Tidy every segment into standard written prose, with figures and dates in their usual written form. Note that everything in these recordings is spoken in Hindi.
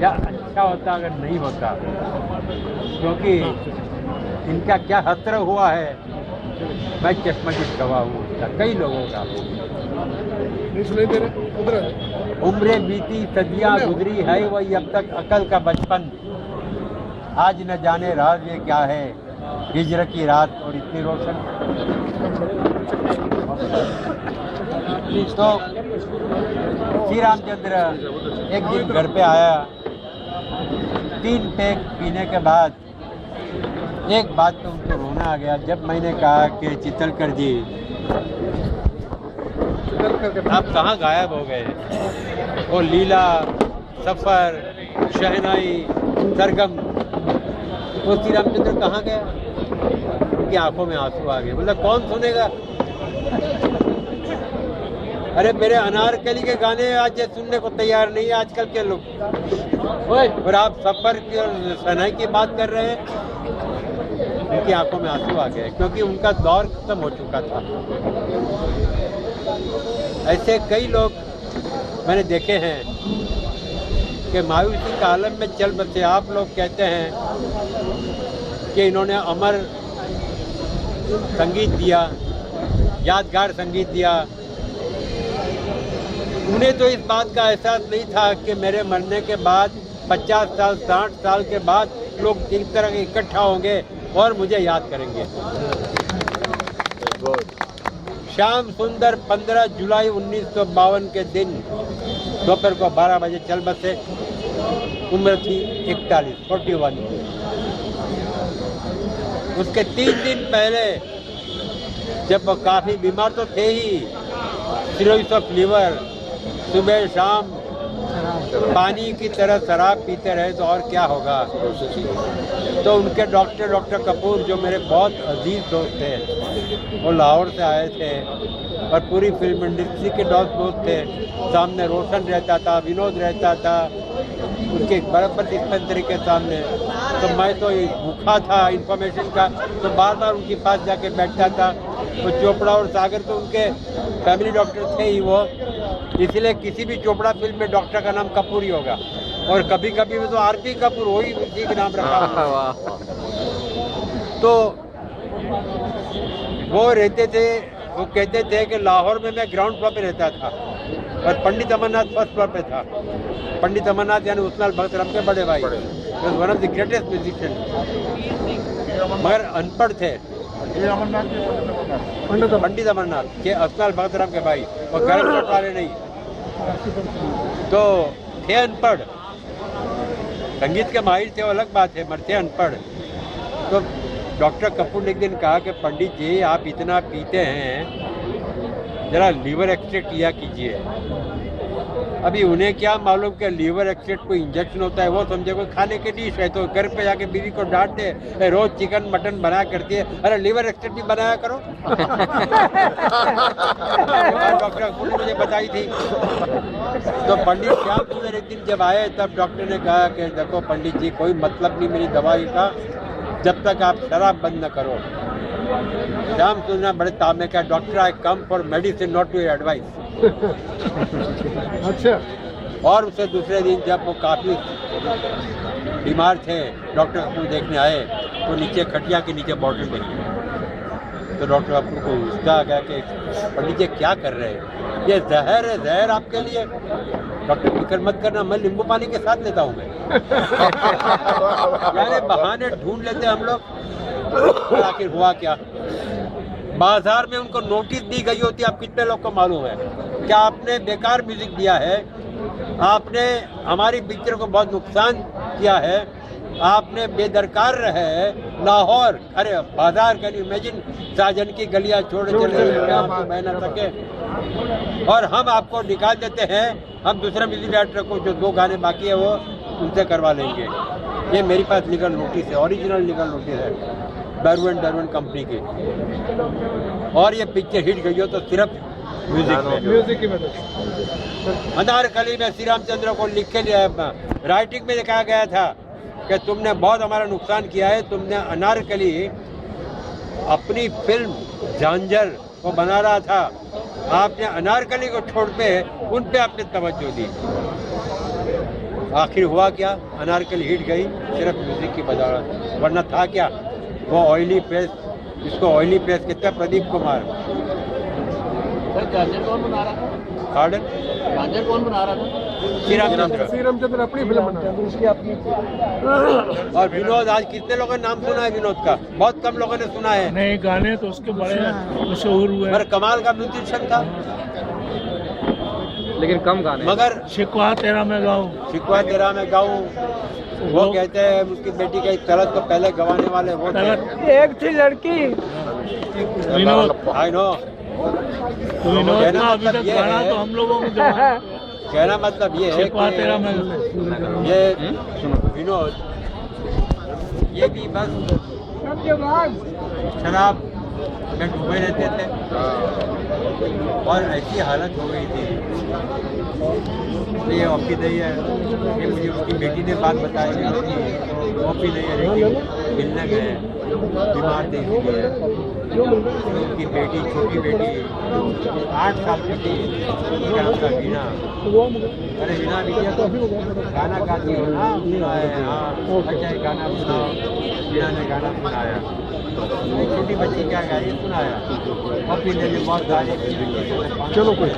क्या अच्छा होता अगर नहीं होता, क्योंकि इनका क्या हसर हुआ है, मैं चश्मदीद गवाह हूँ उसका, कई लोगों का। उम्रें बीती सदियाँ गुजरी है वही अब तक अकल का बचपन, आज न जाने राज ये क्या है, हिजर की रात और इतनी रोशन। तो श्री रामचंद्र एक दिन घर पे आया, 3 पैक पीने के बाद एक बात तो उनको रोना आ गया जब मैंने कहा कि चितलकर जी आप कहाँ गायब हो गए। वो लीला, सफ़र, शहनाई, सरगम, वो श्री रामचंद्र कहाँ गया। उनकी आंखों में आंसू आ गए। मतलब कौन सुनेगा। अरे मेरे अनारकली के गाने आज सुनने को तैयार नहीं है आजकल के लोग। और आप सफ़र की और शहनाई की बात कर रहे हैं। उनकी आंखों में आंसू आ गए क्योंकि उनका दौर खत्म हो चुका था। ऐसे कई लोग मैंने देखे हैं कि मायूसी के आलम में चल बसे। आप लोग कहते हैं कि इन्होंने अमर संगीत दिया, यादगार संगीत दिया। उन्हें तो इस बात का एहसास नहीं था कि मेरे मरने के बाद 50 साल 60 साल के बाद लोग इस तरह के इकट्ठा होंगे और मुझे याद करेंगे। श्याम सुंदर 15 जुलाई 1952 के दिन दोपहर को 12 बजे चल बसे। उम्र थी 41। उसके 3 दिन पहले जब वो काफ़ी बीमार तो थे ही, सिरोसिस ऑफ लीवर, सुबह शाम पानी की तरह शराब पीते रहे तो और क्या होगा। तो उनके डॉक्टर कपूर जो मेरे बहुत अजीज दोस्त थे, वो लाहौर से आए थे और पूरी फिल्म इंडस्ट्री के दोस्त थे। सामने रोशन रहता था, विनोद रहता था, उनके बराबर डिस्पेंसरी के सामने। तो मैं तो भूखा था इन्फॉर्मेशन का, तो बार बार उनके पास जाके बैठता था। वो चोपड़ा और सागर तो उनके फैमिली डॉक्टर थे ही वो, इसलिए किसी भी चोपड़ा फिल्म में डॉक्टर का नाम कपूर ही होगा। और कभी कभी वो तो आरपी कपूर हो ही उसी का नाम रखा। तो वो रहते थे, वो कहते थे कि लाहौर में मैं ग्राउंड फ्लोर पे रहता था और पंडित अमरनाथ फर्स्ट फ्लोर पे था। पंडित अमरनाथ यानी उसनाल भगत राम के बड़े भाई, one of the greatest musician, मगर अनपढ़ थे। पंडित अमरनाथ के उसनाल भगत राम के भाई, और गर्म कोट वाले नहीं, तो थे अनपढ़। संगीत के माहिर थे वो अलग बात है, मगर थे अनपढ़। तो डॉक्टर कपूर ने एक दिन कहा कि पंडित जी आप इतना पीते हैं, जरा लीवर एक्सट्रैक्ट लिया कीजिए। अभी उन्हें क्या मालूम कि लीवर एक्सट्रैक्ट कोई इंजेक्शन होता है, वो समझे कोई खाने की डिश है। तो घर पे जाके बीवी को डांटते, रोज चिकन मटन बना करती है, अरे लीवर एक्सट्रैक्ट भी बनाया करो। डॉक्टर कपूर ने मुझे बताई थी। तो पंडित श्याम सुंदर एक दिन जब आए तब डॉक्टर ने कहा कि देखो पंडित जी कोई मतलब नहीं मेरी दवाई का जब तक आप शराब बंद न करो। श्याम सुंदर बड़े तामे का, doctor I come for medicine not to advice. अच्छा। और उससे दूसरे दिन जब वो काफ़ी बीमार थे, डॉक्टर कपूर देखने आए तो नीचे खटिया के नीचे बॉटल देखी। तो डॉक्टर कपूर को गुस्सा आ गया कि पंडित जी क्या कर रहे हैं, ये जहर है, जहर आपके लिए। डॉक्टर फिक्र मत करना, मैं नींबू पानी के साथ लेता हूँ मैं। यानी बहाने ढूंढ लेते हम लोग। आखिर हुआ क्या, बाजार में उनको नोटिस दी गई होती, आप कितने लोग को मालूम है क्या आपने बेकार म्यूजिक दिया है, आपने हमारी पिक्चर को बहुत नुकसान किया है, आपने बेदरकार रहे लाहौर, अरे बाजार कैन यू इमेजिन, साजन की गलियां छोड़ चले आपको बह न सके, और हम आपको निकाल देते हैं। हम दूसरा म्यूजिक डायरेक्टर को जो 2 गाने बाकी है वो उनसे करवा लेंगे। ये मेरे पास लीगल नोटिस है, ओरिजिनल लीगल नोटिस है डरवन कंपनी की। और ये पिक्चर हिट गई हो तो सिर्फ म्यूजिक की मदद। अनारकली में श्री रामचंद्र को लिख के राइटिंग में लिखा गया था कि तुमने बहुत हमारा नुकसान किया है। तुमने अनारकली अपनी फिल्म झांझर को बना रहा था, आपने अनारकली को छोड़ पे उन पे आपने तवज्जो दी। आखिर हुआ क्या, अनारकली हिट गई सिर्फ म्यूजिक की बदौलत, वरना था क्या वो ऑयली फेस, इसको ऑयली फेस कहते हैं प्रदीप कुमार। गाजर कौन बना रहा था? गार्डन गाजर कौन बना रहा था? श्री रामचंद्र। श्री रामचंद्र अपनी फिल्म बना उसकी अपनी। और विनोद, आज कितने लोगों ने नाम सुना है विनोद का? बहुत कम लोगों ने सुना है। नए गाने तो उसके बड़े मशहूर हुए, पर कमाल का म्यूजिशियन था, लेकिन कम गाने। मगर शिकवा तेरा मैं गाऊं, शिकवा तेरा मैं गाऊं, वो कहते हैं उसकी बेटी का तलत तो पहले गवाने वाले वो थे। एक थी लड़की विनोद। I know. तो विनोद कहना का अभी मतलब तक ये गाना है- तो हम लोगों को जमा- कहना मतलब ये है शिकवा तेरा मैं कि ये विनोद ये भी बस शराब में डूबे रहते थे और ऐसी हालत हो गई थी। तो ये ऑफी नहीं है, ये मुझे उसकी बेटी ने बात बताई कि ऑफी नहीं है, लेकिन मिलने गए, बीमार थे इसलिए। उनकी बेटी, छोटी बेटी 8 साल की थी, उसका नाम था वीणा। अरे वीणा बिटिया तो गाना गाती हो ना? सुनाए, हाँ अच्छा ये गाना सुनाओ। वीणा ने गाना सुनाया, छोटी बच्ची क्या गाई सुनाया, ऑफी ने बहुत गाने की। चलो कोई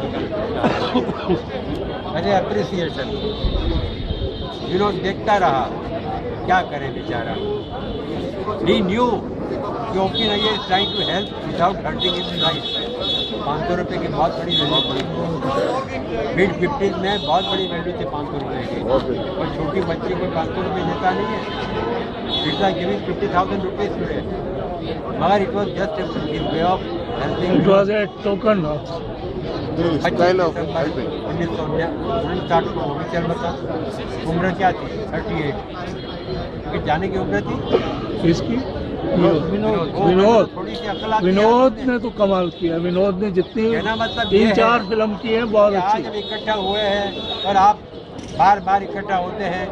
अरे अप्रिसिएशन। विनोद देखता रहा, क्या करे बेचारा। He knew कि ओपी नहीं है, trying to help without hurting his life. 500 रुपये की बहुत बड़ी वैल्यू थी, मिड 50s में बहुत बड़ी वैल्यू थी 500 रुपये की। और छोटी बच्ची को 500 रुपये देता नहीं है, it's like giving 50,000 rupees today, मगर it was just in way of helping. It was a token of 1959 को वो भी चल बता। उम्र क्या थी? 38। कि जाने की उम्र थी इसकी। वो विनोद थोड़ी सी अकल आती है विनोद आपने। ने तो कमाल किया। विनोद ने जितनी कहना मतलब ये 3-4 है फिल्म की है बहुत कि आज अच्छी। हम इकट्ठा हुए हैं और आप बार बार इकट्ठा होते हैं,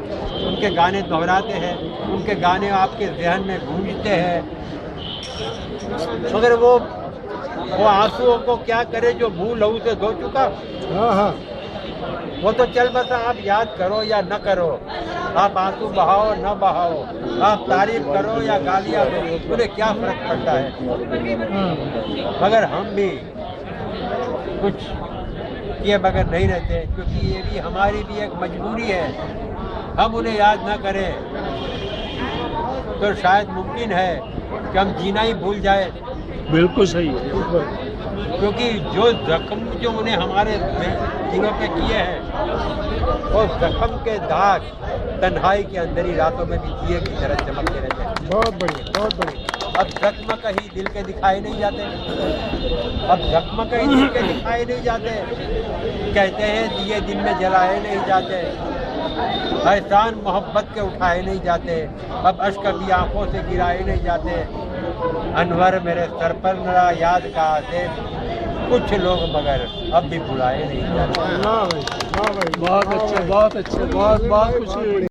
उनके गाने दोहराते हैं, उनके गाने आपके जहन में गूंजते हैं, मगर वो आंसुओं को क्या करे जो मुंह लहू से धो चुका। हाँ हाँ वो तो चल बसा, आप याद करो या न करो, आप आंसू बहाओ न बहाओ, आप तारीफ करो या गालियाँ दो, उन्हें क्या फर्क पड़ता है। मगर हम भी कुछ किए बगैर नहीं रहते, क्योंकि ये भी हमारी भी एक मजबूरी है। हम उन्हें याद ना करें तो शायद मुमकिन है कि हम जीना ही भूल जाए, बिल्कुल सही है। क्योंकि जो जख्म जो उन्हें हमारे दिलों पे किए हैं, वो जख्म के दाग तन्हाई के अंदर ही रातों में भी दिए की तरह चमकते रहते हैं। बहुत बढ़िया बहुत बढ़िया। अब जख्म कहीं दिल के दिखाई नहीं जाते, अब जख्म कहीं दिल के दिखाई नहीं जाते। कहते हैं दिए दिन में जलाए नहीं जाते, एहसान मोहब्बत के उठाए नहीं जाते, अब अश्क भी आंखों से गिराए नहीं जाते। अनवर मेरे सर पर नरा याद का आते, कुछ लोग मगर अब भी भुलाए नहीं जाते। वाह भाई वाह भाई। बहुत अच्छे बहुत अच्छे, बहुत बहुत खुशी हुई।